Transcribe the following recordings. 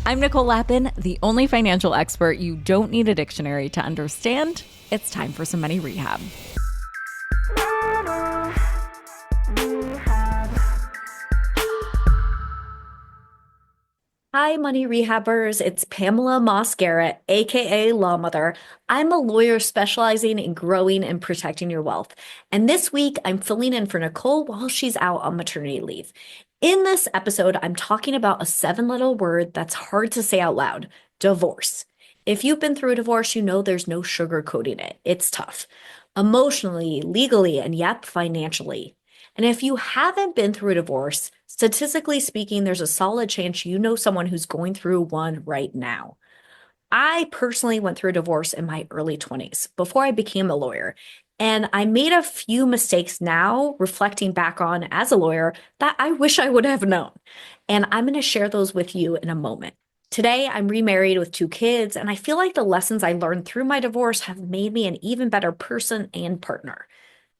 I'm Nicole Lappin, the only financial expert you don't need a dictionary to understand. It's time for some money rehab. Hi, money rehabbers. It's Pamela Maass Garrett, aka Law Mother. I'm a lawyer specializing in growing and protecting your wealth. And this week, I'm filling in for Nicole while she's out on maternity leave. In this episode, I'm talking about a 7-letter word that's hard to say out loud: divorce. If you've been through a divorce, you know there's no sugarcoating it. It's tough, emotionally, legally, and yep, financially. And if you haven't been through a divorce, statistically speaking, there's a solid chance you know someone who's going through one right now. I personally went through a divorce in my early 20s before I became a lawyer. And I made a few mistakes now, reflecting back on as a lawyer, that I wish I would have known. And I'm going to share those with you in a moment. Today, I'm remarried with 2 kids, and I feel like the lessons I learned through my divorce have made me an even better person and partner.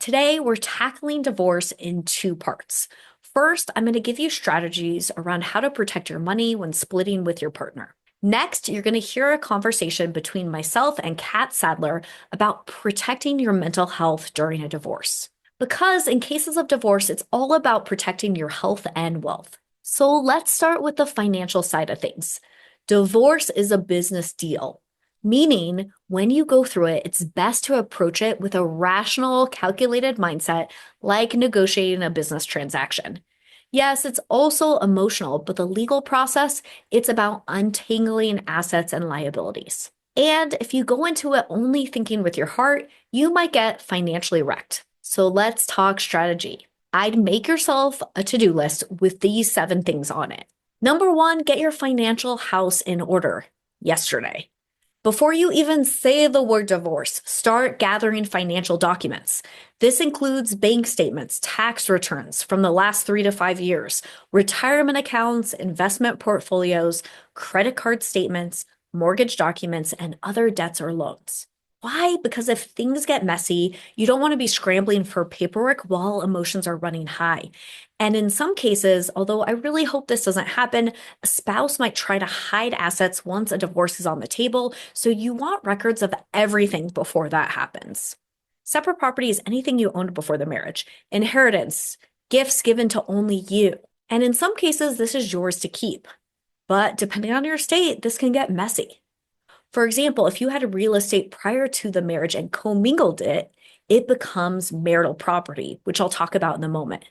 Today, we're tackling divorce in 2 parts. First, I'm going to give you strategies around how to protect your money when splitting with your partner. Next, you're going to hear a conversation between myself and Catt Sadler about protecting your mental health during a divorce. Because in cases of divorce, it's all about protecting your health and wealth. So let's start with the financial side of things. Divorce is a business deal, meaning when you go through it, it's best to approach it with a rational, calculated mindset, like negotiating a business transaction. Yes, it's also emotional, but the legal process, it's about untangling assets and liabilities. And if you go into it only thinking with your heart, you might get financially wrecked. So let's talk strategy. I'd make yourself a to-do list with these 7 things on it. Number 1, get your financial house in order yesterday. Before you even say the word divorce, start gathering financial documents. This includes bank statements, tax returns from the last 3 to 5 years, retirement accounts, investment portfolios, credit card statements, mortgage documents, and other debts or loans. Why? Because if things get messy, you don't want to be scrambling for paperwork while emotions are running high. And in some cases, although I really hope this doesn't happen, a spouse might try to hide assets once a divorce is on the table, so you want records of everything before that happens. Separate property is anything you owned before the marriage, inheritance, gifts given to only you. And in some cases, this is yours to keep. But depending on your state, this can get messy. For example, if you had real estate prior to the marriage and commingled it, it becomes marital property, which I'll talk about in a moment.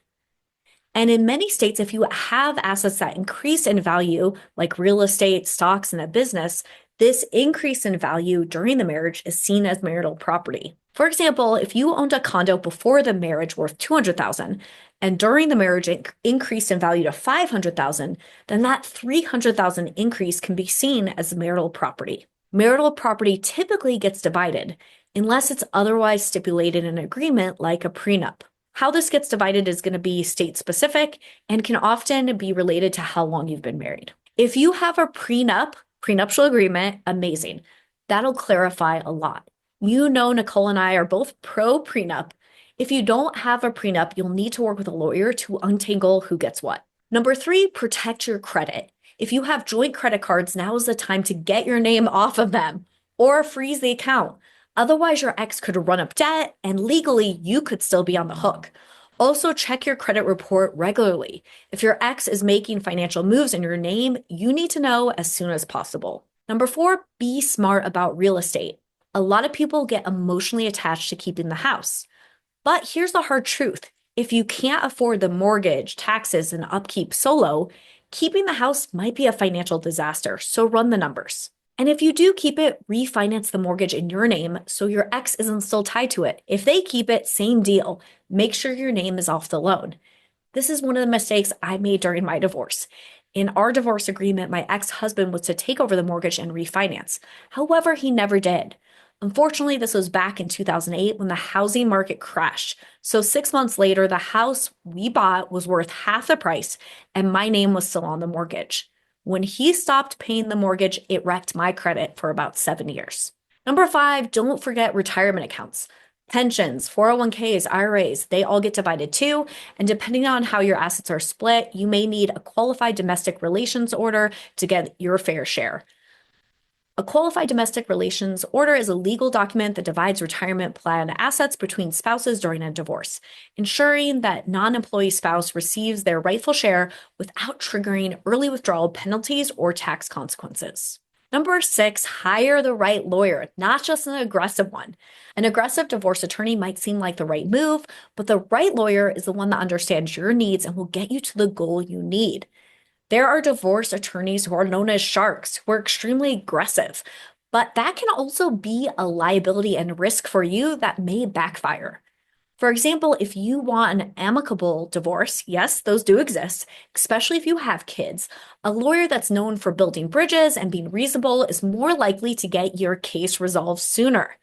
And in many states, if you have assets that increase in value, like real estate, stocks, and a business, this increase in value during the marriage is seen as marital property. For example, if you owned a condo before the marriage worth $200,000 and during the marriage it increased in value to $500,000, then that $300,000 increase can be seen as marital property. Marital property typically gets divided unless it's otherwise stipulated in an agreement like a prenup. How this gets divided is going to be state specific and can often be related to how long you've been married. If you have a prenuptial agreement, amazing. That'll clarify a lot. You know, Nicole and I are both pro prenup. If you don't have a prenup, you'll need to work with a lawyer to untangle who gets what. Number 3, protect your credit. If you have joint credit cards, now is the time to get your name off of them or freeze the account. Otherwise, your ex could run up debt and legally you could still be on the hook. Also, check your credit report regularly. If your ex is making financial moves in your name, you need to know as soon as possible. Number 4, be smart about real estate. A lot of people get emotionally attached to keeping the house. But here's the hard truth. If you can't afford the mortgage, taxes, and upkeep solo, keeping the house might be a financial disaster, so run the numbers. And if you do keep it, refinance the mortgage in your name so your ex isn't still tied to it. If they keep it, same deal. Make sure your name is off the loan. This is one of the mistakes I made during my divorce. In our divorce agreement, my ex-husband was to take over the mortgage and refinance. However, he never did. Unfortunately, this was back in 2008 when the housing market crashed. So 6 months later, the house we bought was worth half the price and my name was still on the mortgage. When he stopped paying the mortgage, it wrecked my credit for about 7 years. Number 5, don't forget retirement accounts. Pensions, 401ks, IRAs, they all get divided too. And depending on how your assets are split, you may need a qualified domestic relations order to get your fair share. A qualified domestic relations order is a legal document that divides retirement plan assets between spouses during a divorce, ensuring that non-employee spouse receives their rightful share without triggering early withdrawal penalties or tax consequences. Number 6, hire the right lawyer, not just an aggressive one. An aggressive divorce attorney might seem like the right move, but the right lawyer is the one that understands your needs and will get you to the goal you need. There are divorce attorneys who are known as sharks, who are extremely aggressive, but that can also be a liability and risk for you that may backfire. For example, if you want an amicable divorce, yes, those do exist, especially if you have kids, a lawyer that's known for building bridges and being reasonable is more likely to get your case resolved sooner.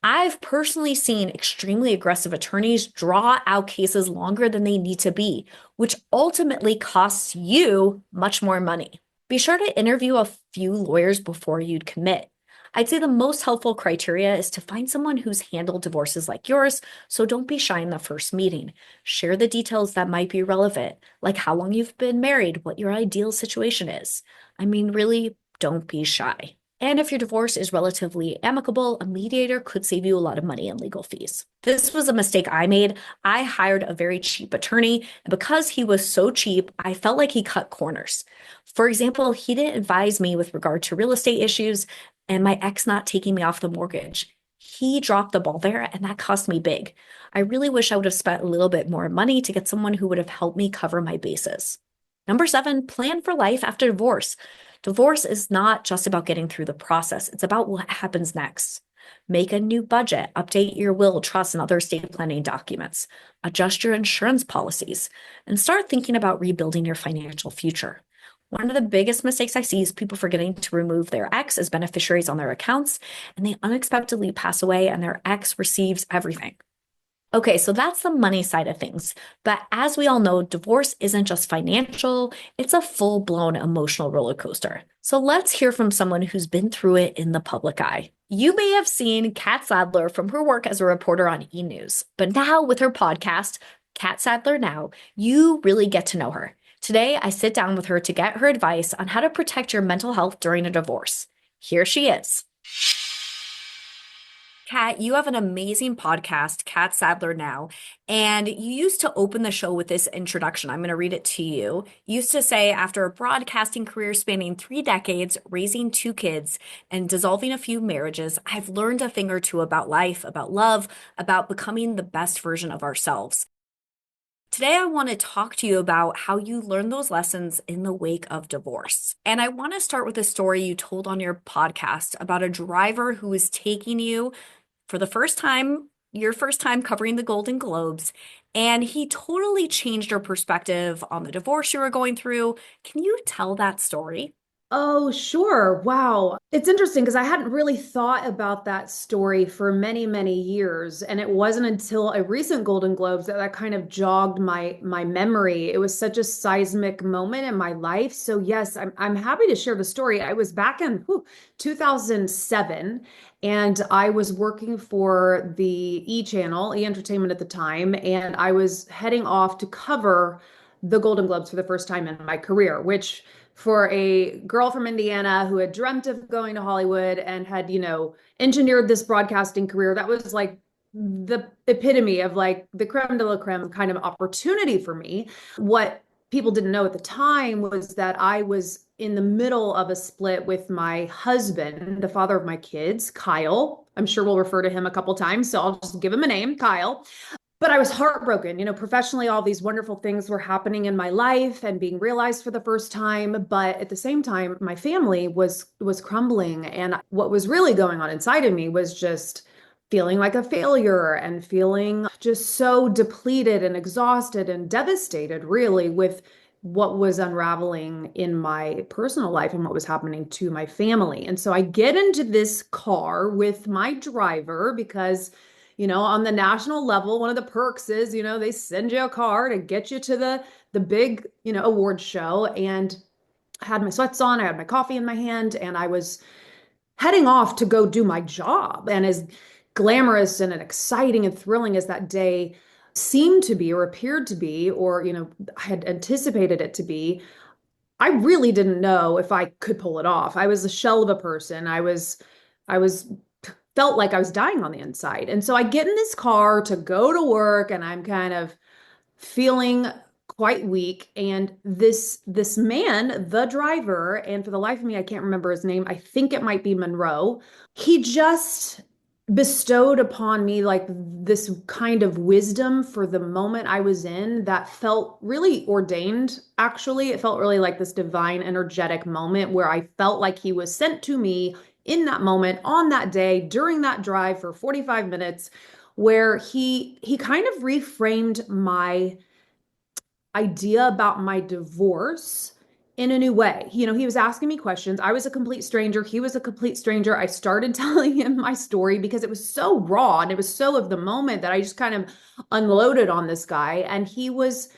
I've personally seen extremely aggressive attorneys draw out cases longer than they need to be, which ultimately costs you much more money. Be sure to interview a few lawyers before you'd commit. I'd say the most helpful criteria is to find someone who's handled divorces like yours, so don't be shy in the first meeting. Share the details that might be relevant, like how long you've been married, what your ideal situation is. I mean, really, don't be shy. And if your divorce is relatively amicable, a mediator could save you a lot of money in legal fees. This was a mistake I made. I hired a very cheap attorney, and because he was so cheap, I felt like he cut corners. For example, he didn't advise me with regard to real estate issues and my ex not taking me off the mortgage. He dropped the ball there, and that cost me big. I really wish I would have spent a little bit more money to get someone who would have helped me cover my bases. Number 7, plan for life after divorce. Divorce is not just about getting through the process, it's about what happens next. Make a new budget, update your will, trust, and other estate planning documents, adjust your insurance policies, and start thinking about rebuilding your financial future. One of the biggest mistakes I see is people forgetting to remove their ex as beneficiaries on their accounts, and they unexpectedly pass away and their ex receives everything. Okay, so that's the money side of things. But as we all know, divorce isn't just financial, it's a full-blown emotional roller coaster. So let's hear from someone who's been through it in the public eye. You may have seen Catt Sadler from her work as a reporter on E! News, but now with her podcast, Catt Sadler Now, you really get to know her. Today, I sit down with her to get her advice on how to protect your mental health during a divorce. Here she is. Catt, you have an amazing podcast, Catt Sadler Now, and you used to open the show with this introduction. I'm going to read it to you. You used to say, after a broadcasting career spanning 3 decades, raising 2 kids, and dissolving a few marriages, I've learned a thing or two about life, about love, about becoming the best version of ourselves. Today, I want to talk to you about how you learn those lessons in the wake of divorce. And I want to start with a story you told on your podcast about a driver who was taking you for the first time, your first time covering the Golden Globes, and he totally changed your perspective on the divorce you were going through. Can you tell that story? Oh, sure. Wow. It's interesting because I hadn't really thought about that story for many, many years. And it wasn't until a recent Golden Globes that kind of jogged my memory. It was such a seismic moment in my life. So yes, I'm happy to share the story. I was back in 2007, and I was working for the E Channel, E Entertainment at the time, and I was heading off to cover the Golden Globes for the first time in my career, which for a girl from Indiana who had dreamt of going to Hollywood and had, engineered this broadcasting career, that was like the epitome of like the creme de la creme kind of opportunity for me. What people didn't know at the time was that I was in the middle of a split with my husband, the father of my kids, Kyle. I'm sure we'll refer to him a couple times, so I'll just give him a name, Kyle. But I was heartbroken. Professionally, all these wonderful things were happening in my life and being realized for the first time. But at the same time, my family was crumbling. And what was really going on inside of me was just feeling like a failure and feeling just so depleted and exhausted and devastated, really, with what was unraveling in my personal life and what was happening to my family. And so I get into this car with my driver because on the national level, one of the perks is, they send you a car to get you to the big, award show. And I had my sweats on, I had my coffee in my hand, and I was heading off to go do my job. And as glamorous and exciting and thrilling as that day seemed to be or appeared to be, or, I had anticipated it to be, I really didn't know if I could pull it off. I was a shell of a person. I was felt like I was dying on the inside. And so I get in this car to go to work and I'm kind of feeling quite weak. And this man, the driver, and for the life of me, I can't remember his name. I think it might be Monroe. He just bestowed upon me like this kind of wisdom for the moment I was in that felt really ordained, actually. It felt really like this divine, energetic moment where I felt like he was sent to me in that moment, on that day, during that drive for 45 minutes, where he kind of reframed my idea about my divorce in a new way. He was asking me questions. I was a complete stranger. He was a complete stranger. I started telling him my story because it was so raw and it was so of the moment that I just kind of unloaded on this guy. And he was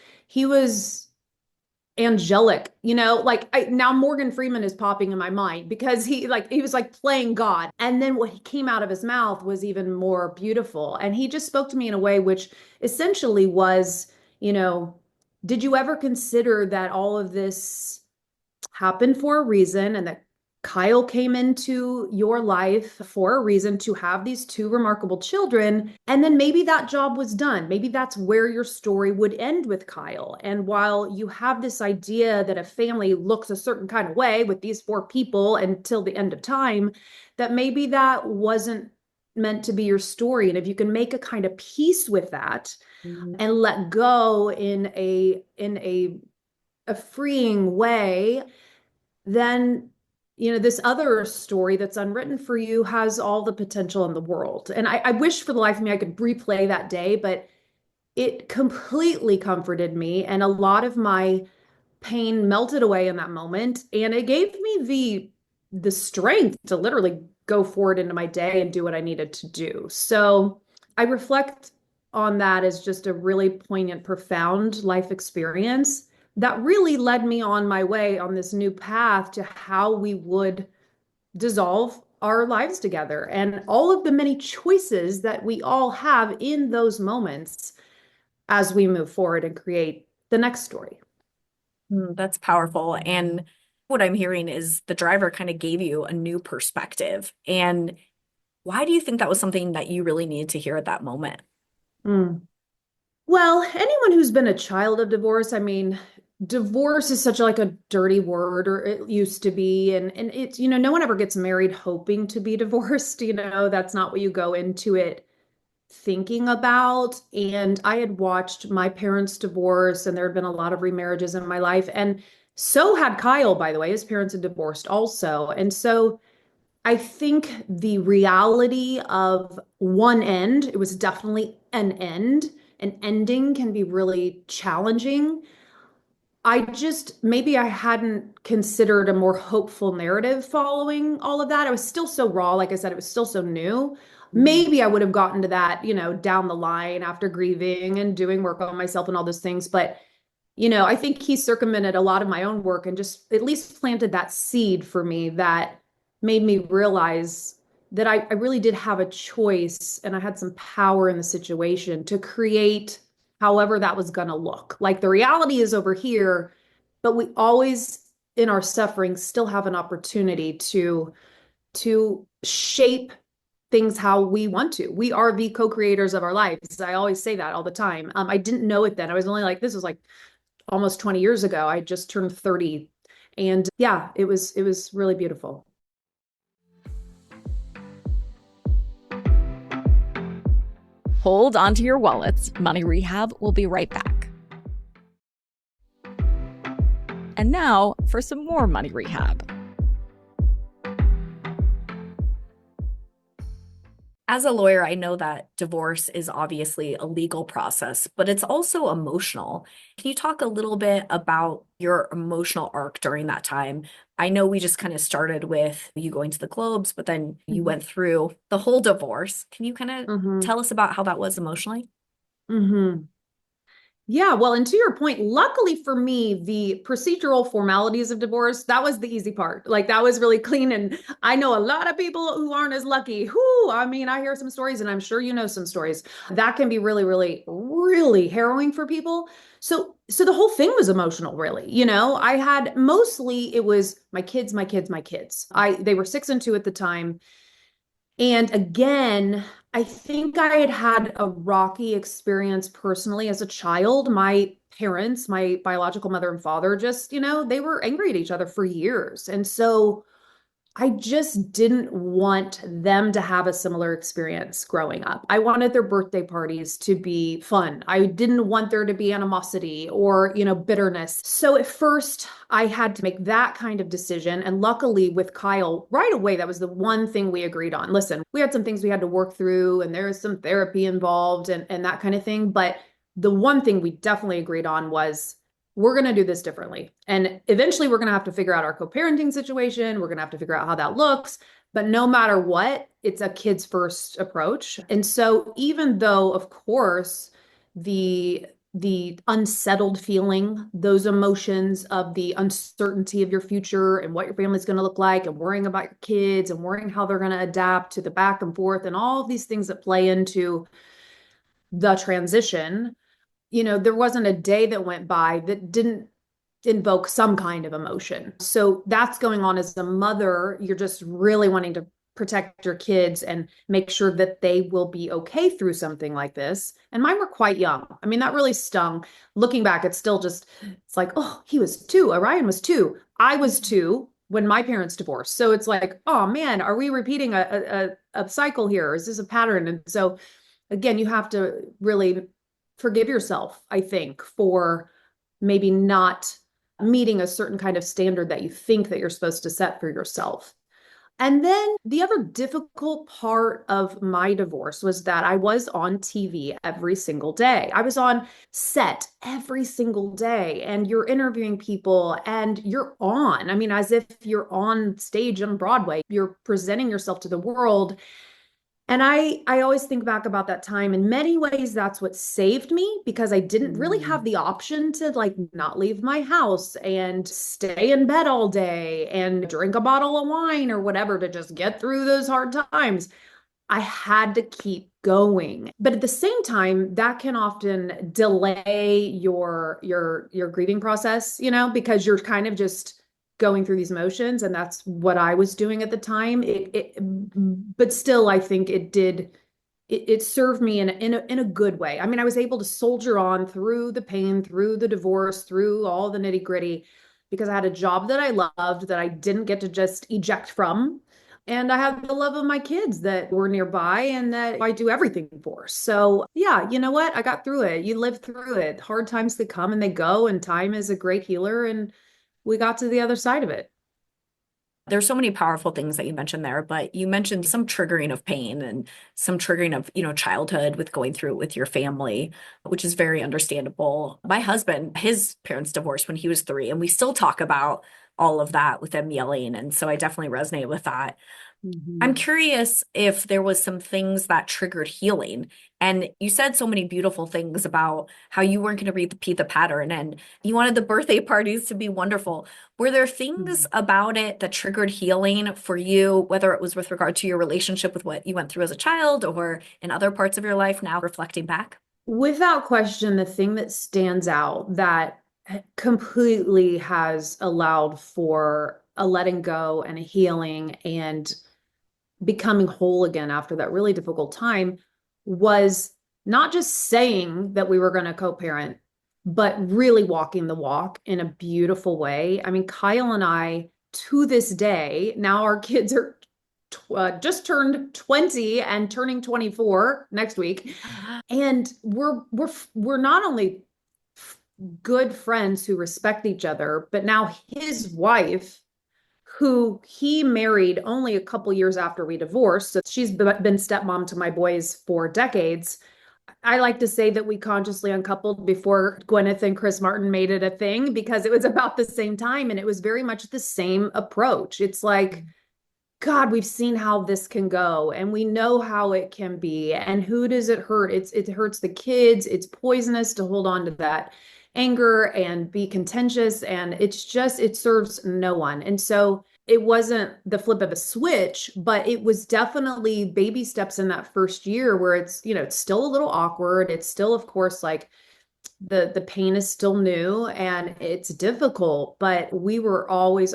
angelic, like now Morgan Freeman is popping in my mind because he was like playing God. And then what he came out of his mouth was even more beautiful. And he just spoke to me in a way which essentially was, you know, did you ever consider that all of this happened for a reason and that Kyle came into your life for a reason to have these two remarkable children. And then maybe that job was done. Maybe that's where your story would end with Kyle. And while you have this idea that a family looks a certain kind of way with these four people until the end of time, that maybe that wasn't meant to be your story. And if you can make a kind of peace with that and let go in a freeing way, then this other story that's unwritten for you has all the potential in the world. And I wish for the life of me I could replay that day, but it completely comforted me, and a lot of my pain melted away in that moment, and it gave me the strength to literally go forward into my day and do what I needed to do. So I reflect on that as just a really poignant, profound life experience that really led me on my way on this new path to how we would dissolve our lives together and all of the many choices that we all have in those moments as we move forward and create the next story. That's powerful. And what I'm hearing is the driver kind of gave you a new perspective. And why do you think that was something that you really needed to hear at that moment? Mm. Well, anyone who's been a child of divorce, I mean, divorce is such like a dirty word, or it used to be. And it's, no one ever gets married hoping to be divorced, that's not what you go into it thinking about. And I had watched my parents divorce, and there had been a lot of remarriages in my life. And so had Kyle, by the way. His parents had divorced also. And so I think the reality of one end, it was definitely an end. An ending can be really challenging. Maybe I hadn't considered a more hopeful narrative following all of that. I was still so raw. Like I said, it was still so new. Maybe I would have gotten to that, down the line after grieving and doing work on myself and all those things. But I think he circumvented a lot of my own work and just at least planted that seed for me that made me realize that I really did have a choice and I had some power in the situation to create however that was going to look. Like the reality is over here, but we always in our suffering still have an opportunity to shape things how we want to. We are the co-creators of our lives. I always say that all the time. I didn't know it then. I was only like, this was like almost 20 years ago. I just turned 30. And yeah, it was really beautiful. Hold onto your wallets. Money Rehab will be right back. And now for some more Money Rehab. As a lawyer, I know that divorce is obviously a legal process, but it's also emotional. Can you talk a little bit about your emotional arc during that time? I know we just kind of started with you going to the Globes, but then you Mm-hmm. went through the whole divorce. Can you kind of Mm-hmm. tell us about how that was emotionally? Mm-hmm. Yeah, well, and to your point, luckily for me, the procedural formalities of divorce, that was the easy part. Like that was really clean. And I know a lot of people who aren't as lucky. Who, I mean, I hear some stories, and I'm sure you know some stories. That can be really, really, really harrowing for people. So the whole thing was emotional, really. I had mostly it was my kids, my kids, my kids. They were 6 and 2 at the time. And again, I think I had had a rocky experience personally as a child. My parents, my biological mother and father, just, they were angry at each other for years. And so I just didn't want them to have a similar experience growing up. I wanted their birthday parties to be fun. I didn't want there to be animosity or, bitterness. So at first, I had to make that kind of decision. And luckily, with Kyle, right away, that was the one thing we agreed on. Listen, we had some things we had to work through, and there was some therapy involved and that kind of thing. But the one thing we definitely agreed on was we're going to do this differently. And eventually we're going to have to figure out our co-parenting situation. We're going to have to figure out how that looks. But no matter what, it's a kids first approach. And so even though, of course, the unsettled feeling, those emotions of the uncertainty of your future and what your family's going to look like, and worrying about your kids and worrying how they're going to adapt to the back and forth and all of these things that play into the transition, there wasn't a day that went by that didn't invoke some kind of emotion. So that's going on as a mother. You're just really wanting to protect your kids and make sure that they will be okay through something like this. And mine were quite young. I mean, that really stung. Looking back, it's like, oh, he was 2. Orion was 2. I was 2 when my parents divorced. So it's like, oh man, are we repeating a cycle here? Is this a pattern? And so again, you have to really forgive yourself, I think, for maybe not meeting a certain kind of standard that you think that you're supposed to set for yourself. And then the other difficult part of my divorce was that I was on TV every single day. I was on set every single day, and you're interviewing people and you're on. I mean, as if you're on stage on Broadway, you're presenting yourself to the world. And I always think back about that time. In many ways, that's what saved me, because I didn't really have the option to like not leave my house and stay in bed all day and drink a bottle of wine or whatever to just get through those hard times. I had to keep going. But at the same time, that can often delay your grieving process, because you're kind of just going through these motions, and that's what I was doing at the time. But still, I think it served me in a good way. I mean, I was able to soldier on through the pain, through the divorce, through all the nitty-gritty, because I had a job that I loved, that I didn't get to just eject from. And I have the love of my kids that were nearby and that I do everything for. So, yeah, you know what? I got through it. You live through it. Hard times, they come and they go, and time is a great healer. And we got to the other side of it. There's so many powerful things that you mentioned there, but you mentioned some triggering of pain and some triggering of, childhood with going through it with your family, which is very understandable. My husband, his parents divorced when he was 3, and we still talk about all of that with them yelling. And so I definitely resonate with that. I'm Mhm. curious if there was some things that triggered healing. And you said so many beautiful things about how you weren't going to repeat the pattern and you wanted the birthday parties to be wonderful. Were there things Mhm. about it that triggered healing for you, whether it was with regard to your relationship with what you went through as a child or in other parts of your life now reflecting back? Without question, the thing that stands out that completely has allowed for a letting go and a healing and becoming whole again after that really difficult time was not just saying that we were going to co-parent, but really walking the walk in a beautiful way. I mean, Kyle and I, to this day, now our kids are just turned 20 and turning 24 next week. And we're not only good friends who respect each other, but now his wife, who he married only a couple years after we divorced. So she's been stepmom to my boys for decades. I like to say that we consciously uncoupled before Gwyneth and Chris Martin made it a thing, because it was about the same time and it was very much the same approach. It's like God, we've seen how this can go and we know how it can be. And who does it hurt? It hurts the kids. It's poisonous to hold on to that anger and be contentious. And it serves no one. And so it wasn't the flip of a switch, but it was definitely baby steps in that first year where it's still a little awkward. It's still, of course, like the pain is still new and it's difficult, but we were always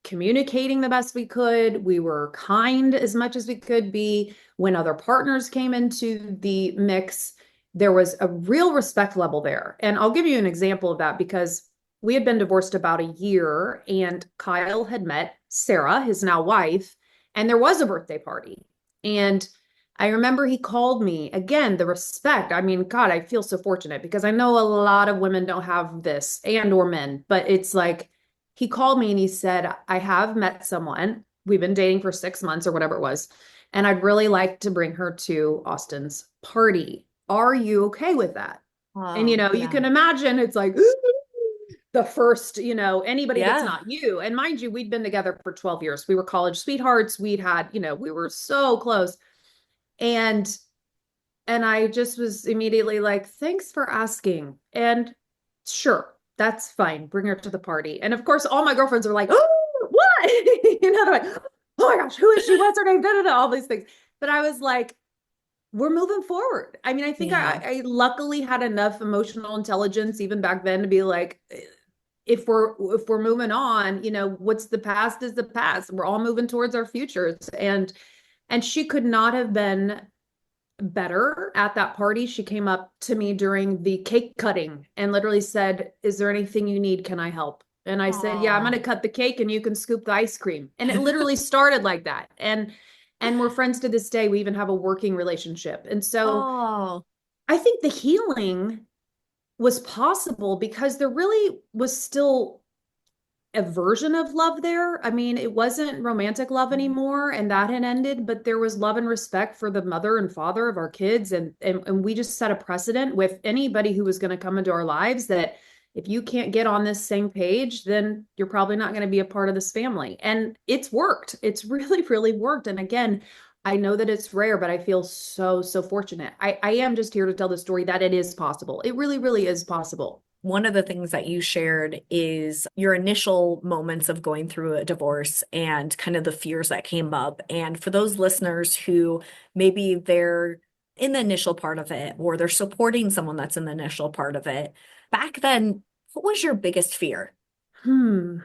communicating the best we could. We were kind as much as we could be. When other partners came into the mix, there was a real respect level there. And I'll give you an example of that because we had been divorced about a year and Kyle had met Sarah, his now wife, and there was a birthday party. And I remember he called me again, the respect. I mean, God, I feel so fortunate because I know a lot of women don't have this and or men, but it's like, he called me and he said, I have met someone. We've been dating for 6 months or whatever it was. And I'd really like to bring her to Austin's party. Are you okay with that? And, Oh, you yeah. can imagine it's like the first, anybody that's Yeah. not you. And mind you, we'd been together for 12 years. We were college sweethearts. We'd had, we were so close. And I just was immediately like, thanks for asking. And sure, that's fine. Bring her to the party. And of course, all my girlfriends are like, oh, what? They're like, oh my gosh, who is she? What's her name? Da, da, da, all these things. But I was like, we're moving forward. I mean, I think Yeah. I luckily had enough emotional intelligence even back then to be like, if we're moving on, what's the past is the past. We're all moving towards our futures. And she could not have been better at that party. She came up to me during the cake cutting and literally said, is there anything you need? Can I help? And I said, yeah, I'm going Oh. to cut the cake and you can scoop the ice cream. And it literally started like that. And we're friends to this day. We even have a working relationship. And so Oh. I think the healing was possible because there really was still a version of love there. I mean, it wasn't romantic love anymore, and that had ended, but there was love and respect for the mother and father of our kids. And we just set a precedent with anybody who was going to come into our lives that if you can't get on this same page, then you're probably not going to be a part of this family. And it's worked. It's really, really worked. And again, I know that it's rare, but I feel so, so fortunate. I am just here to tell the story that it is possible. It really, really is possible. One of the things that you shared is your initial moments of going through a divorce and kind of the fears that came up. And for those listeners who maybe they're in the initial part of it or they're supporting someone that's in the initial part of it, back then, what was your biggest fear? Hmm.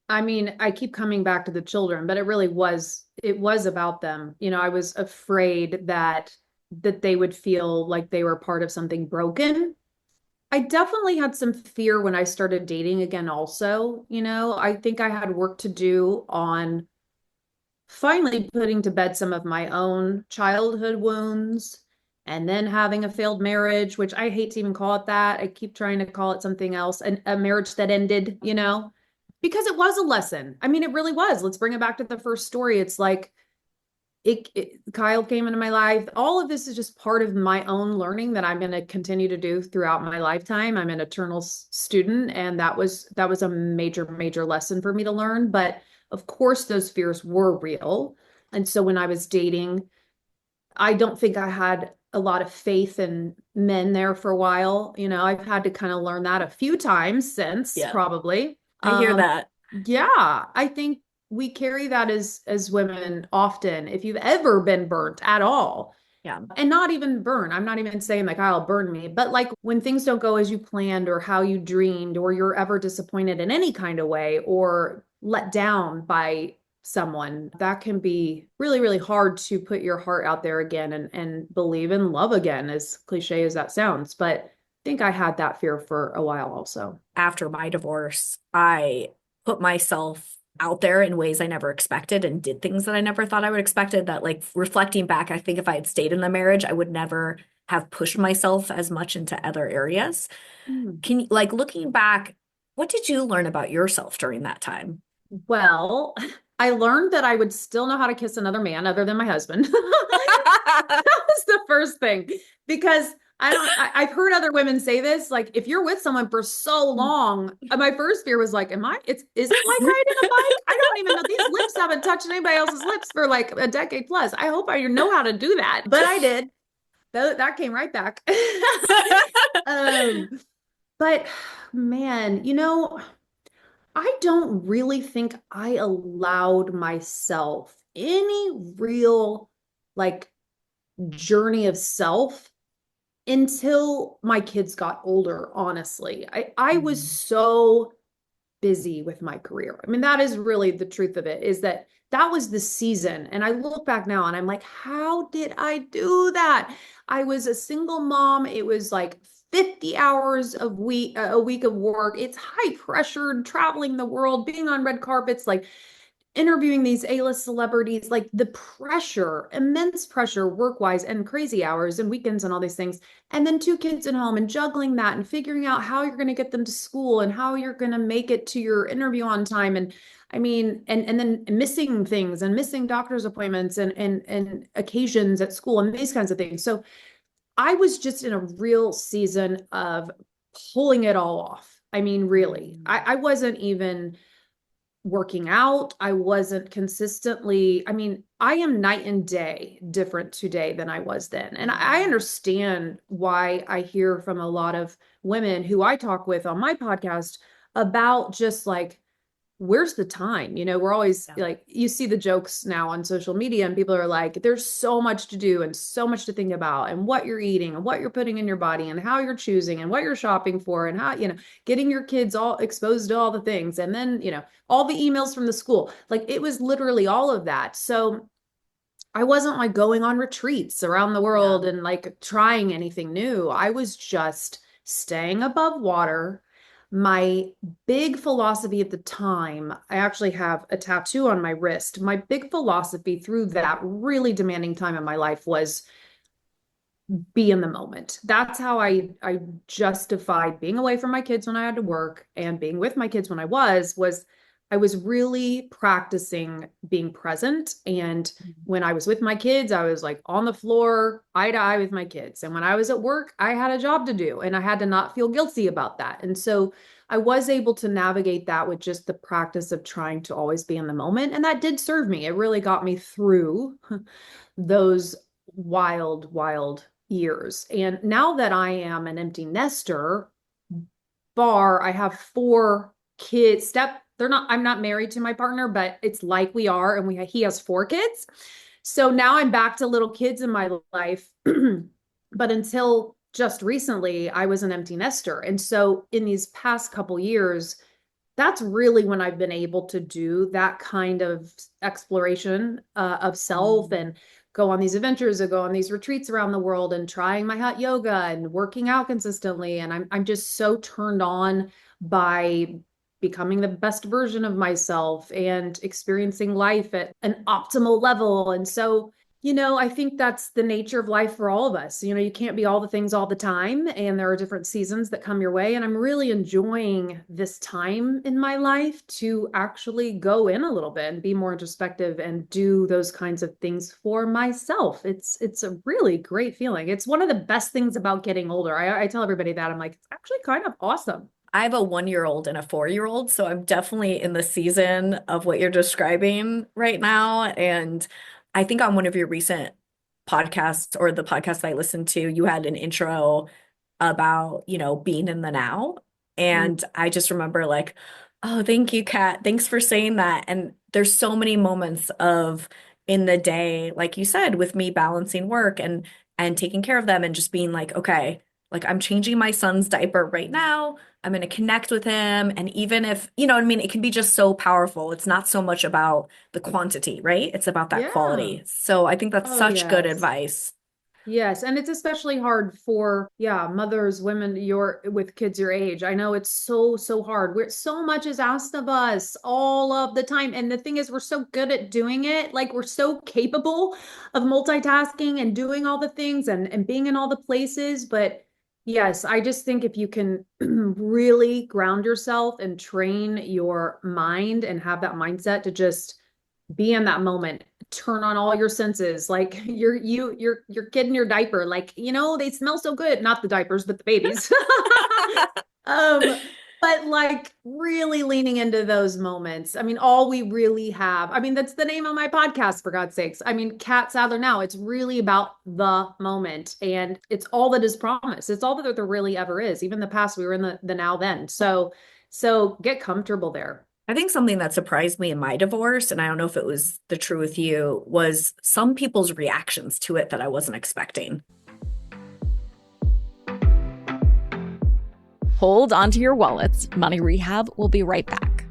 I mean, I keep coming back to the children, but it was about them. I was afraid that they would feel like they were part of something broken. I definitely had some fear when I started dating again also. I think I had work to do on finally putting to bed some of my own childhood wounds and then having a failed marriage, which I hate to even call it that. I keep trying to call it something else, and a marriage that ended, because it was a lesson. I mean, it really was. Let's bring it back to the first story. It's like Kyle came into my life. All of this is just part of my own learning that I'm going to continue to do throughout my lifetime. I'm an eternal student, and that was a major, major lesson for me to learn. But of course, those fears were real. And so when I was dating, I don't think I had a lot of faith in men there for a while. I've had to kind of learn that a few times since Yeah, probably. I hear Um, that. yeah, I think we carry that as women often. If you've ever been burnt at all, Yeah. and not even burn, I'm not even saying like I'll burn me, but like when things don't go as you planned or how you dreamed, or you're ever disappointed in any kind of way or let down by someone, that can be really, really hard to put your heart out there again and believe in love again, as cliche as that sounds. But I think I had that fear for a while also. After my divorce, I put myself out there in ways I never expected and did things that I never thought I would expected that like reflecting back, I think if I had stayed in the marriage, I would never have pushed myself as much into other areas. Hmm. Can you like looking back, what did you learn about yourself during that time? Well, I learned that I would still know how to kiss another man other than my husband. That was the first thing because I've heard other women say this, like if you're with someone for so long, my first fear was like, is it like riding a bike? I don't even know. These lips haven't touched anybody else's lips for like a decade plus. I hope I know how to do that. But I did. That came right back. Um, but man, I don't really think I allowed myself any real like journey of self until my kids got older, honestly. I was so busy with my career. I mean, that is really the truth of it, is that was the season. And I look back now and I'm like, how did I do that? I was a single mom. It was like 50 hours a week of work. It's high pressure, traveling the world, being on red carpets, like interviewing these A-list celebrities, like the pressure, immense pressure work-wise, and crazy hours and weekends and all these things. And then two kids at home and juggling that and figuring out how you're going to get them to school and how you're going to make it to your interview on time. And I mean, and then missing things and missing doctor's appointments and occasions at school and these kinds of things. So I was just in a real season of pulling it all off. I mean, really, I wasn't even working out. I wasn't consistently, I mean, I am night and day different today than I was then. And I understand why I hear from a lot of women who I talk with on my podcast about just like, where's the time? We're always like, you see the jokes now on social media and people are like, there's so much to do and so much to think about and what you're eating and what you're putting in your body and how you're choosing and what you're shopping for and how, getting your kids all exposed to all the things. And then, all the emails from the school, like it was literally all of that. So I wasn't like going on retreats around the world and like trying anything new. I was just staying above water. My big philosophy at the time, I actually have a tattoo on my wrist. My big philosophy through that really demanding time in my life was be in the moment. That's how I justified being away from my kids when I had to work and being with my kids when was I was really practicing being present. And when I was with my kids, I was like on the floor, eye to eye with my kids. And when I was at work, I had a job to do and I had to not feel guilty about that. And so I was able to navigate that with just the practice of trying to always be in the moment. And that did serve me. It really got me through those wild, wild years. And now that I am an empty nester, I have 4 kids. I'm not married to my partner, but it's like we are, and he has 4 kids. So now I'm back to little kids in my life. But until just recently, I was an empty nester. And so in these past couple years, that's really when I've been able to do that kind of exploration of self and go on these adventures or go on these retreats around the world and trying my hot yoga and working out consistently. And I'm just so turned on by becoming the best version of myself and experiencing life at an optimal level. And so, I think that's the nature of life for all of us. You can't be all the things all the time, and there are different seasons that come your way. And I'm really enjoying this time in my life to actually go in a little bit and be more introspective and do those kinds of things for myself. It's a really great feeling. It's one of the best things about getting older. I tell everybody that. I'm like, it's actually kind of awesome. I have a 1-year-old and a 4-year-old, so I'm definitely in the season of what you're describing right now. And I think on one of your recent podcasts or the podcast I listened to, you had an intro about, being in the now. And I just remember like, oh, thank you, Kat. Thanks for saying that. And there's so many moments of in the day, like you said, with me balancing work and taking care of them and just being like, okay, like I'm changing my son's diaper right now. I'm going to connect with him. And even if, you know what I mean, it can be just so powerful. It's not so much about the quantity, right? It's about that Yeah. quality. So I think that's Oh, such good yes. advice. Yes, and it's especially hard for, mothers, women with kids your age. I know it's so hard. So much is asked of us all of the time. And the thing is, we're so good at doing it. Like we're so capable of multitasking and doing all the things and being in all the places. But yes, I just think if you can really ground yourself and train your mind and have that mindset to just be in that moment, turn on all your senses, like your kid in your diaper, like, they smell so good, not the diapers but the babies. um but like really leaning into those moments. I mean, all we really have, I mean, that's the name of my podcast, for God's sakes. I mean, Catt Sadler Now, it's really about the moment, and it's all that is promised. It's all that there really ever is. Even the past, we were in the now then. So get comfortable there. I think something that surprised me in my divorce, and I don't know if it was the true with you, was some people's reactions to it that I wasn't expecting. Hold onto your wallets. Money Rehab will be right back.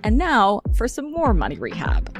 And now for some more Money Rehab.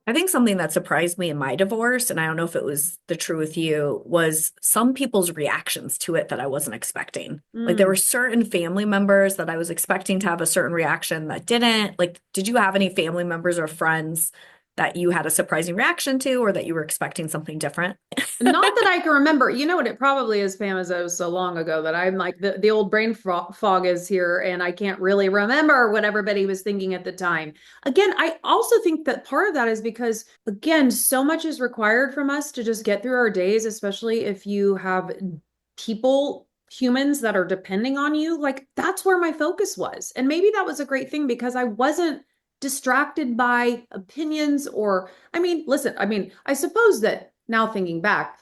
I think something that surprised me in my divorce, and I don't know if it was the true with you, was some people's reactions to it that I wasn't expecting. Like there were certain family members that I was expecting to have a certain reaction that didn't. Like, did you have any family members or friends that you had a surprising reaction to, or that you were expecting something different? Not that I can remember. You know what it probably is, Pam, is it was so long ago that I'm like the old brain fog is here and I can't really remember what everybody was thinking at the time. Again, I also think that part of that is because, again, so much is required from us to just get through our days, especially if you have humans that are depending on you. Like that's where my focus was. And maybe that was a great thing because I wasn't distracted by opinions or, I mean, listen, I mean, I suppose that now thinking back,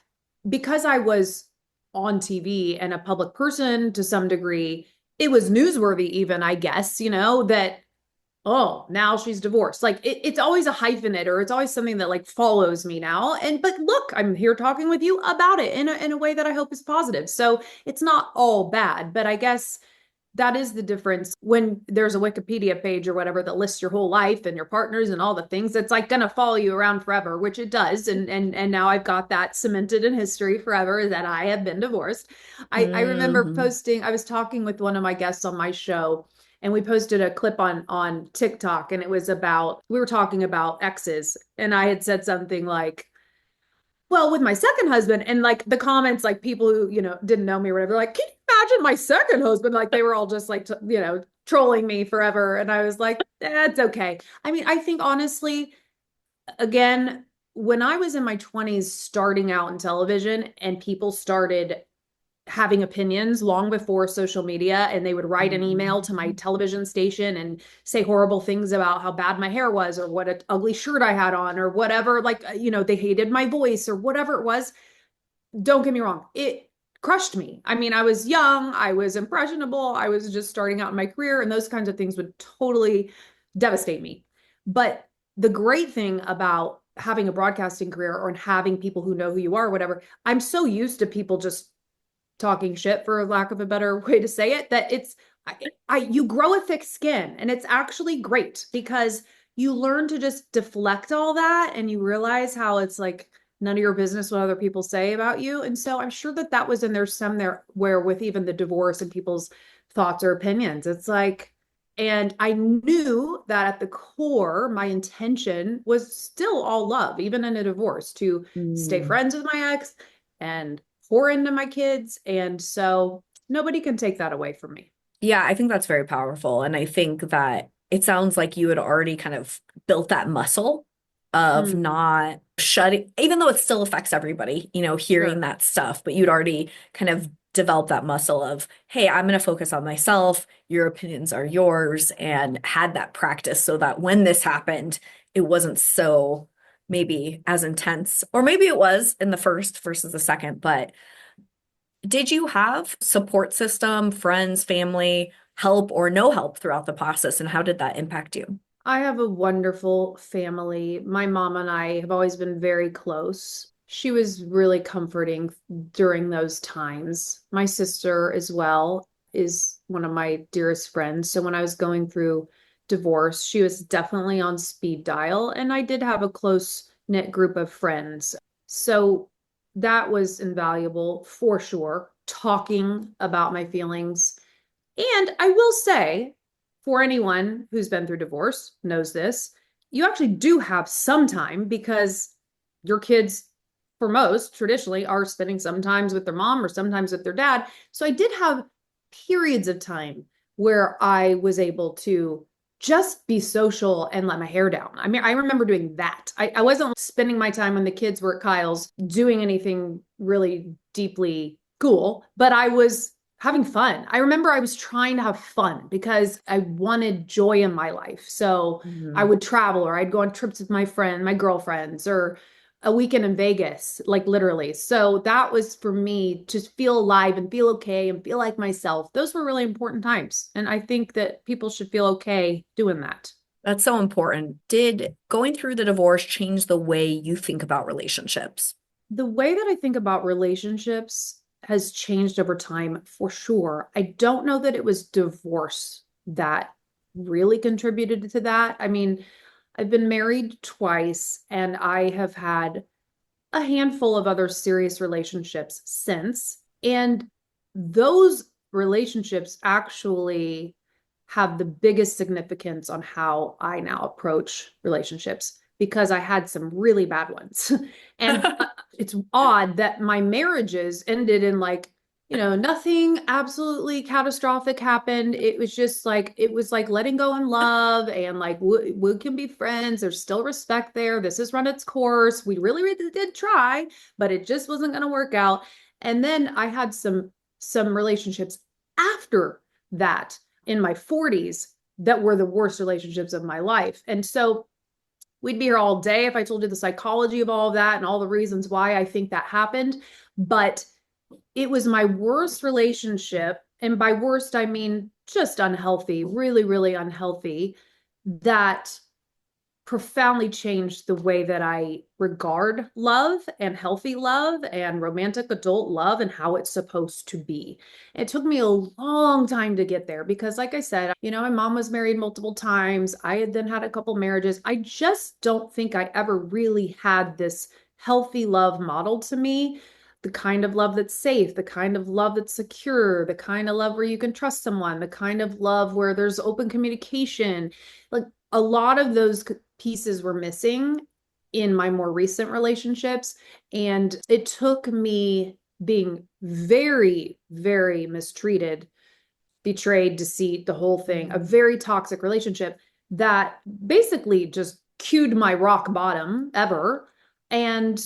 because I was on TV and a public person to some degree, it was newsworthy even, I guess, that, oh, now she's divorced. Like it's always a hyphenate, or it's always something that like follows me now. But look, I'm here talking with you about it in a way that I hope is positive. So it's not all bad, but I guess that is the difference when there's a Wikipedia page or whatever that lists your whole life and your partners and all the things. It's like going to follow you around forever, which it does. And now I've got that cemented in history forever that I have been divorced. I remember posting, I was talking with one of my guests on my show, and we posted a clip on TikTok, and it was about, we were talking about exes, and I had said something like, well, with my second husband, and like the comments, like people who, didn't know me or whatever, like, can you imagine my second husband? Like they were all just like, trolling me forever. And I was like, that's okay. I mean, I think honestly, again, when I was in my 20s starting out in television and people started having opinions long before social media, and they would write an email to my television station and say horrible things about how bad my hair was or what an ugly shirt I had on or whatever, like, they hated my voice or whatever it was. Don't get me wrong, it crushed me. I mean, I was young, I was impressionable, I was just starting out in my career, and those kinds of things would totally devastate me. But the great thing about having a broadcasting career or having people who know who you are or whatever, I'm so used to people just talking shit, for lack of a better way to say it, that it's you grow a thick skin, and it's actually great because you learn to just deflect all that, and you realize how it's like none of your business what other people say about you. And so I'm sure that was in there some there where with even the divorce and people's thoughts or opinions, it's like, and I knew that at the core, my intention was still all love, even in a divorce, to stay friends with my ex and pour into my kids. And so nobody can take that away from me. Yeah, I think that's very powerful. And I think that it sounds like you had already kind of built that muscle of not shutting, even though it still affects everybody, hearing that stuff, but you'd already kind of developed that muscle of, hey, I'm going to focus on myself. Your opinions are yours, and had that practice so that when this happened, it wasn't so maybe as intense, or maybe it was in the first versus the second. But did you have support system, friends, family, help or no help throughout the process? And how did that impact you? I have a wonderful family. My mom and I have always been very close. She was really comforting during those times. My sister as well is one of my dearest friends. So when I was going through divorce, she was definitely on speed dial, and I did have a close knit group of friends. So that was invaluable for sure, talking about my feelings. And I will say, for anyone who's been through divorce knows this, you actually do have some time because your kids, for most, traditionally are spending sometimes with their mom or sometimes with their dad. So I did have periods of time where I was able to just be social and let my hair down. I mean, I remember doing that. I wasn't spending my time when the kids were at Kyle's doing anything really deeply cool, but I was having fun. I remember I was trying to have fun because I wanted joy in my life. So I would travel, or I'd go on trips with my girlfriends, or a weekend in Vegas, like literally. So that was for me to feel alive and feel okay and feel like myself. Those were really important times. And I think that people should feel okay doing that. That's so important. Did going through the divorce change the way you think about relationships? The way that I think about relationships has changed over time for sure. I don't know that it was divorce that really contributed to that. I mean, I've been married twice and I have had a handful of other serious relationships since. And those relationships actually have the biggest significance on how I now approach relationships because I had some really bad ones. And it's odd that my marriages ended in like, nothing absolutely catastrophic happened. It was like letting go in love and like, we can be friends. There's still respect there. This has run its course. We really, really did try, but it just wasn't going to work out. And then I had some relationships after that in my 40s that were the worst relationships of my life. And so we'd be here all day if I told you the psychology of all of that and all the reasons why I think that happened. But it was my worst relationship. And by worst, I mean just unhealthy, really, really unhealthy, that profoundly changed the way that I regard love and healthy love and romantic adult love and how it's supposed to be. It took me a long time to get there because, like I said, my mom was married multiple times. I had then had a couple marriages. I just don't think I ever really had this healthy love modeled to me. The kind of love that's safe, the kind of love that's secure, the kind of love where you can trust someone, the kind of love where there's open communication. Like a lot of those pieces were missing in my more recent relationships. And it took me being very, very mistreated, betrayed, deceit, the whole thing, a very toxic relationship that basically just cued my rock bottom ever. And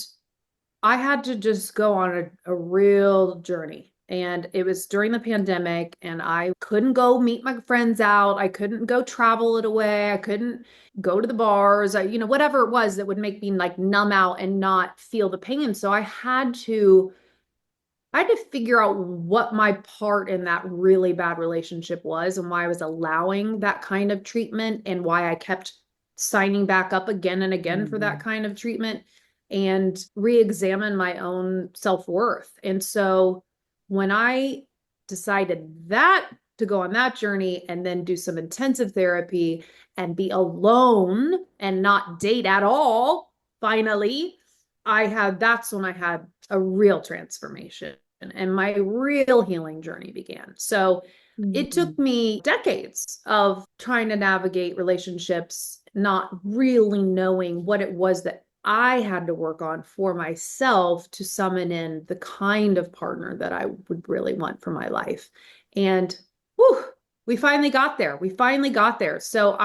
I had to just go on a real journey. And it was during the pandemic, and I couldn't go meet my friends out. I couldn't go travel it away. I couldn't go to the bars, whatever it was that would make me like numb out and not feel the pain. So I had to figure out what my part in that really bad relationship was and why I was allowing that kind of treatment and why I kept signing back up again and again for that kind of treatment and re-examine my own self-worth. And so when I decided that to go on that journey and then do some intensive therapy and be alone and not date at all, finally, that's when I had a real transformation and my real healing journey began. So it took me decades of trying to navigate relationships, not really knowing what it was that I had to work on for myself to summon in the kind of partner that I would really want for my life. And whew, we finally got there. We finally got there. So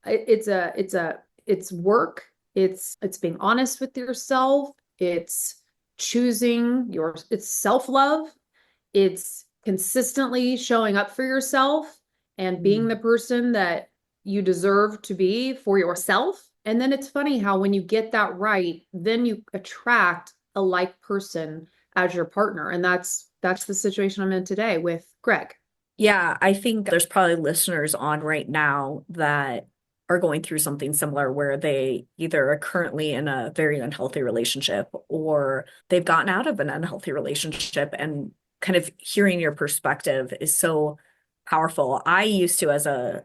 it's work. It's being honest with yourself. It's it's self-love. It's consistently showing up for yourself and being the person that you deserve to be for yourself. And then it's funny how when you get that right, then you attract a like person as your partner. And that's the situation I'm in today with Greg. Yeah, I think there's probably listeners on right now that are going through something similar where they either are currently in a very unhealthy relationship or they've gotten out of an unhealthy relationship, and kind of hearing your perspective is so powerful. I used to, as a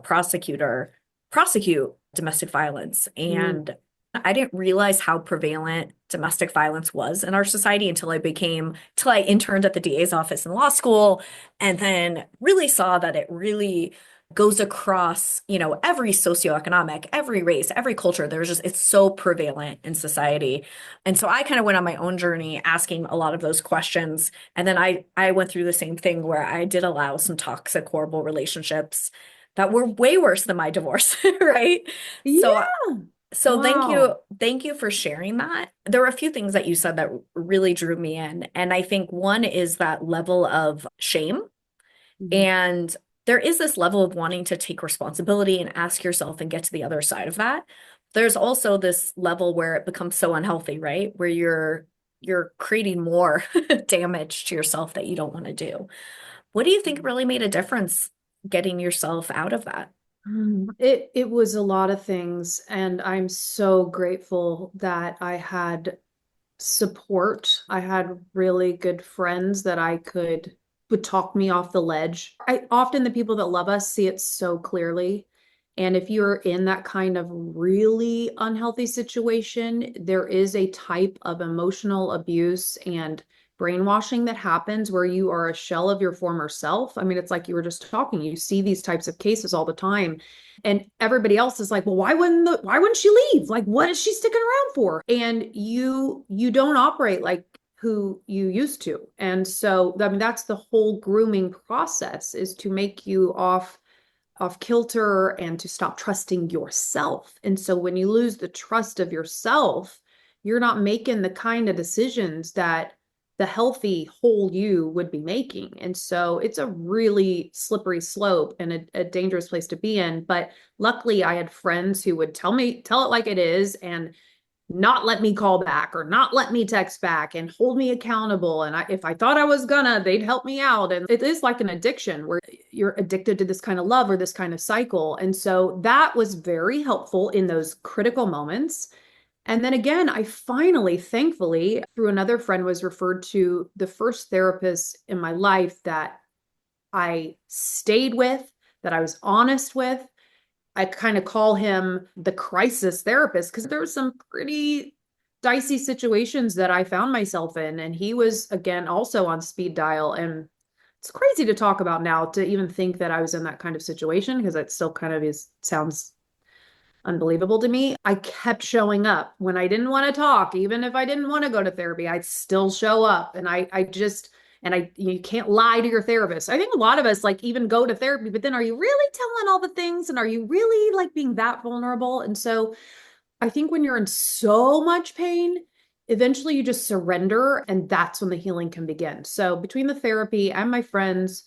prosecutor, prosecute domestic violence, and I didn't realize how prevalent domestic violence was in our society till I interned at the DA's office in law school, and then really saw that it really goes across, every socioeconomic, every race, every culture. It's so prevalent in society. And so I kind of went on my own journey asking a lot of those questions. And then I went through the same thing where I did allow some toxic, horrible relationships that were way worse than my divorce, right? So Yeah. so Wow. thank you for sharing that. There were a few things that you said that really drew me in. And I think one is that level of shame. Mhm. And there is this level of wanting to take responsibility and ask yourself and get to the other side of that. There's also this level where it becomes so unhealthy, right? Where you're creating more damage to yourself that you don't want to do. What do you think really made a difference getting yourself out of that? It was a lot of things, and I'm so grateful that I had support. I had really good friends that I could would talk me off the ledge. I often the people that love us see it so clearly. And if you're in that kind of really unhealthy situation, there is a type of emotional abuse and brainwashing that happens where you are a shell of your former self. I mean, it's like you were just talking, you see these types of cases all the time. And everybody else is like, well, why wouldn't she leave? Like, what is she sticking around for? And you don't operate like who you used to. And so, I mean, that's the whole grooming process, is to make you off kilter and to stop trusting yourself. And so when you lose the trust of yourself, you're not making the kind of decisions that the healthy whole you would be making. And so it's a really slippery slope and a dangerous place to be in. But luckily I had friends who would tell it like it is, and not let me call back or not let me text back and hold me accountable. And if I thought I was gonna, they'd help me out. And it is like an addiction where you're addicted to this kind of love or this kind of cycle. And so that was very helpful in those critical moments. And then again, I finally, thankfully, through another friend, was referred to the first therapist in my life that I stayed with, that I was honest with. I kind of call him the crisis therapist because there were some pretty dicey situations that I found myself in. And he was, again, also on speed dial. And it's crazy to talk about now, to even think that I was in that kind of situation, because it still kind of sounds unbelievable to me. I kept showing up when I didn't want to talk. Even if I didn't want to go to therapy, I'd still show up. And you can't lie to your therapist. I think a lot of us like even go to therapy, but then are you really telling all the things? And are you really like being that vulnerable? And so I think when you're in so much pain, eventually you just surrender, and that's when the healing can begin. So between the therapy and my friends,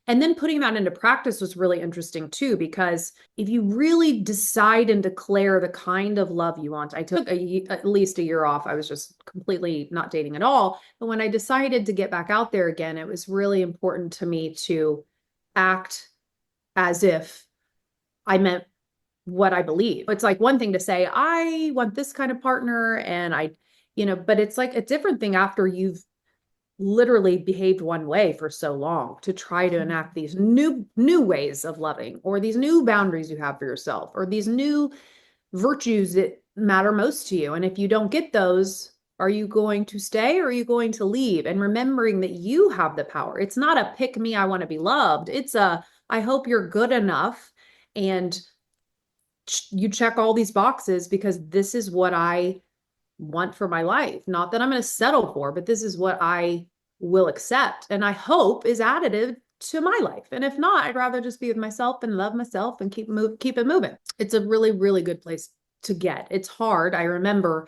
and then putting that into practice was really interesting too, because if you really decide and declare the kind of love you want, I took at least a year off. I was just completely not dating at all. But when I decided to get back out there again, it was really important to me to act as if I meant what I believe. It's like one thing to say, I want this kind of partner, and but it's like a different thing after you've literally behaved one way for so long, to try to enact these new ways of loving, or these new boundaries you have for yourself, or these new virtues that matter most to you. And if you don't get those, are you going to stay, or are you going to leave? And remembering that you have the power. It's not a pick me, I want to be loved. It's a I hope you're good enough, and you check all these boxes, because this is what I want for my life. Not that I'm going to settle for, but this is what I will accept, and I hope is additive to my life. And if not, I'd rather just be with myself and love myself and keep it moving. It's a really, really good place to get. It's hard. I remember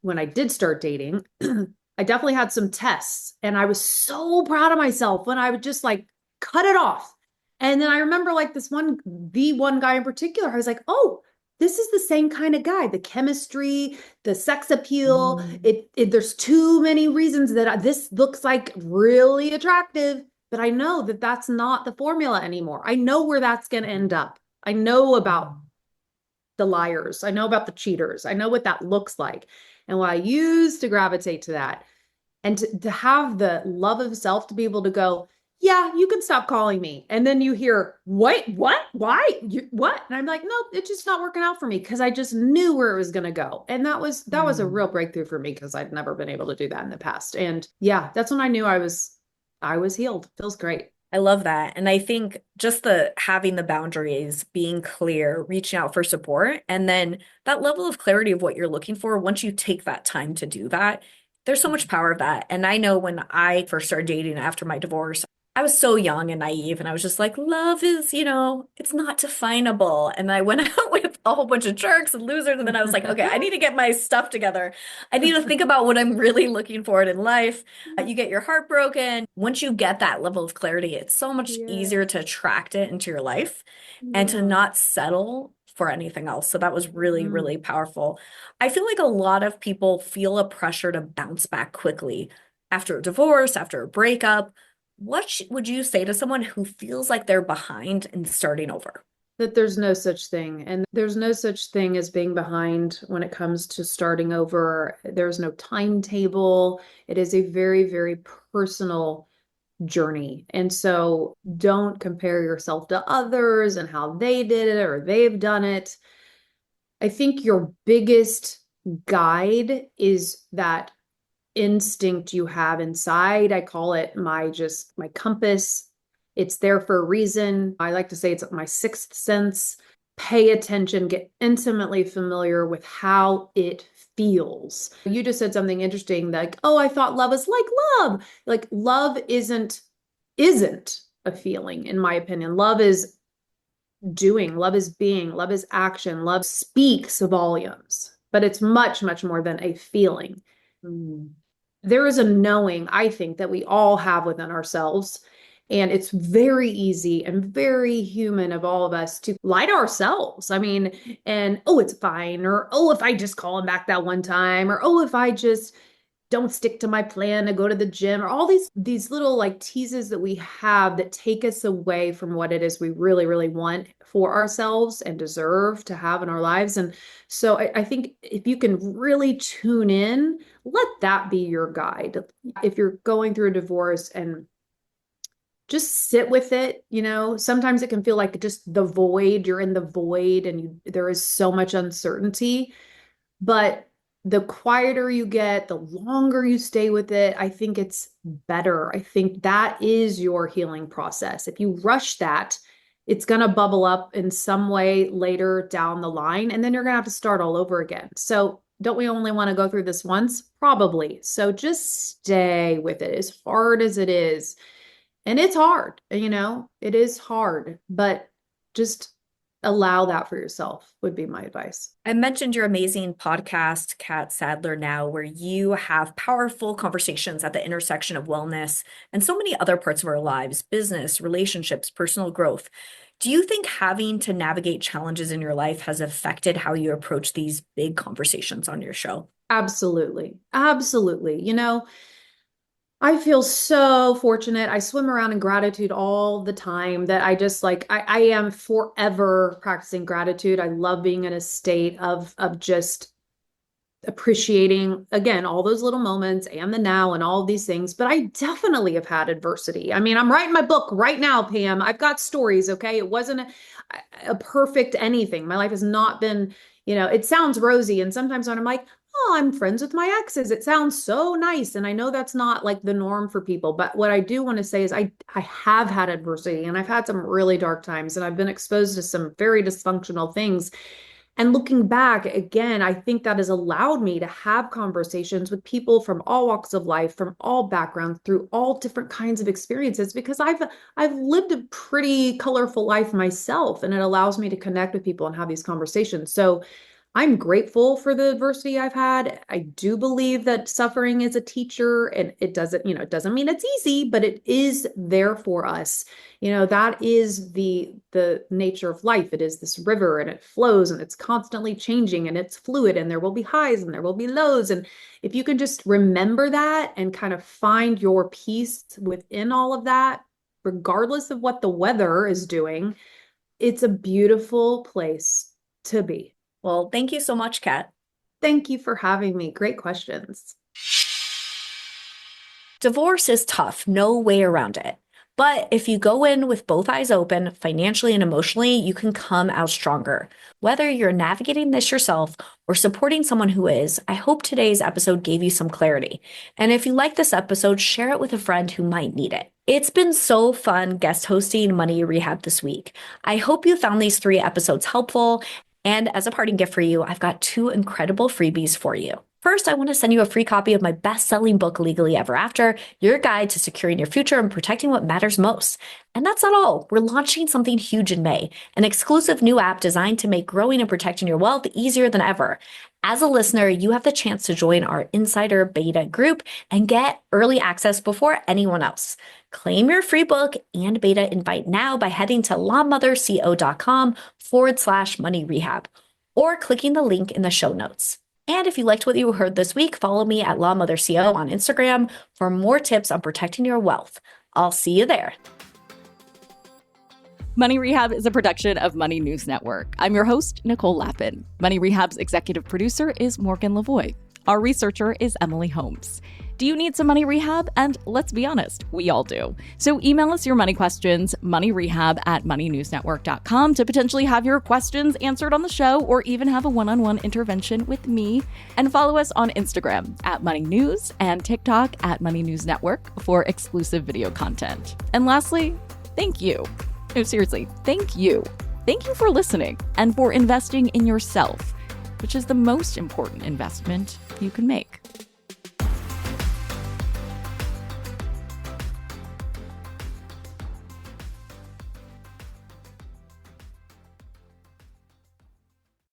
when I did start dating, I definitely had some tests, and I was so proud of myself when I would just like cut it off. And then I remember like the one guy in particular, I was like, oh, this is the same kind of guy. The chemistry, the sex appeal. There's too many reasons that this looks like really attractive, but I know that that's not the formula anymore. I know where that's going to end up. I know about the liars. I know about the cheaters. I know what that looks like. And what I used to gravitate to that, and to have the love of self to be able to go, yeah, you can stop calling me. And then you hear, wait, what? Why? What? And I'm like, no, it's just not working out for me, because I just knew where it was going to go. And that was a real breakthrough for me, because I'd never been able to do that in the past. And yeah, that's when I knew I was healed. Feels great. I love that. And I think just the having the boundaries, being clear, reaching out for support, and then that level of clarity of what you're looking for, once you take that time to do that, there's so much power of that. And I know when I first started dating after my divorce, I was so young and naive, and I was just like, love is, it's not definable. And I went out with a whole bunch of jerks and losers. And then I was like, okay, I need to get my stuff together. I need to think about what I'm really looking for in life. You get your heart broken. Once you get that level of clarity, it's so much Yeah, easier to attract it into your life and to yeah. not settle for anything else. So that was really, Mhm. really powerful. I feel like a lot of people feel a pressure to bounce back quickly after a divorce, after a breakup. What would you say to someone who feels like they're behind and starting over? That there's no such thing. And there's no such thing as being behind when it comes to starting over. There's no timetable. It is a very, very personal journey. And so don't compare yourself to others and how they did it or they've done it. I think your biggest guide is that instinct you have inside. I call it my compass. It's there for a reason. I like to say it's my sixth sense. Pay attention, get intimately familiar with how it feels. You just said something interesting like, "Oh, I thought love is like love." Like love isn't a feeling in my opinion. Love is doing, love is being, love is action, love speaks volumes, but it's much, much more than a feeling. Mm. There is a knowing, I think, that we all have within ourselves. And it's very easy and very human of all of us to lie to ourselves. I mean, and oh, it's fine, or oh, if I just call him back that one time, or oh, if I just don't stick to my plan to go to the gym, or all these little like teases that we have that take us away from what it is we really really want for ourselves and deserve to have in our lives. And so I think if you can really tune in, let that be your guide. If you're going through a divorce and just sit with it, sometimes it can feel like just the void, you're in the void and there is so much uncertainty. But the quieter you get, the longer you stay with it, I think it's better. I think that is your healing process. If you rush that, it's going to bubble up in some way later down the line, and then you're going to have to start all over again. So, don't we only want to go through this once? Probably. So, just stay with it as hard as it is. And it's hard, it is hard, but just allow that for yourself would be my advice. I mentioned your amazing podcast, Catt Sadler Now, where you have powerful conversations at the intersection of wellness and so many other parts of our lives, business, relationships, personal growth. Do you think having to navigate challenges in your life has affected how you approach these big conversations on your show? Absolutely. Absolutely. I feel so fortunate. I swim around in gratitude all the time that I just like I am forever practicing gratitude. I love being in a state of just appreciating again all those little moments and the now and all these things. But I definitely have had adversity. I mean, I'm writing my book right now, Pam. I've got stories, okay? It wasn't a perfect anything. My life has not been, it sounds rosy. And sometimes when I'm like, oh, I'm friends with my exes, it sounds so nice. And I know that's not like the norm for people. But what I do want to say is I have had adversity and I've had some really dark times and I've been exposed to some very dysfunctional things. And looking back again, I think that has allowed me to have conversations with people from all walks of life, from all backgrounds, through all different kinds of experiences, because I've lived a pretty colorful life myself, and it allows me to connect with people and have these conversations. So I'm grateful for the adversity I've had. I do believe that suffering is a teacher, and it doesn't mean it's easy, but it is there for us. That is the nature of life. It is this river and it flows and it's constantly changing and it's fluid and there will be highs and there will be lows. And if you can just remember that and kind of find your peace within all of that, regardless of what the weather is doing, it's a beautiful place to be. Well, thank you so much, Catt. Thank you for having me. Great questions. Divorce is tough, no way around it. But if you go in with both eyes open, financially and emotionally, you can come out stronger. Whether you're navigating this yourself or supporting someone who is, I hope today's episode gave you some clarity. And if you like this episode, share it with a friend who might need it. It's been so fun guest hosting Money Rehab this week. I hope you found these 3 episodes helpful. And as a parting gift for you, I've got 2 incredible freebies for you. First, I want to send you a free copy of my best-selling book, Legally Ever After, your guide to securing your future and protecting what matters most. And that's not all. We're launching something huge in May, an exclusive new app designed to make growing and protecting your wealth easier than ever. As a listener, you have the chance to join our insider beta group and get early access before anyone else. Claim your free book and beta invite now by heading to lawmotherco.com/money rehab or clicking the link in the show notes. And if you liked what you heard this week, follow me at LawMotherCO on Instagram for more tips on protecting your wealth. I'll see you there. Money Rehab is a production of Money News Network. I'm your host, Nicole Lappin. Money Rehab's executive producer is Morgan Lavoie. Our researcher is Emily Holmes. Do you need some money rehab? And let's be honest, we all do. So email us your money questions, moneyrehab@moneynewsnetwork.com to potentially have your questions answered on the show or even have a one-on-one intervention with me. And follow us on Instagram @moneynews and TikTok @moneynewsnetwork for exclusive video content. And lastly, thank you. No, seriously, thank you. Thank you for listening and for investing in yourself, which is the most important investment you can make.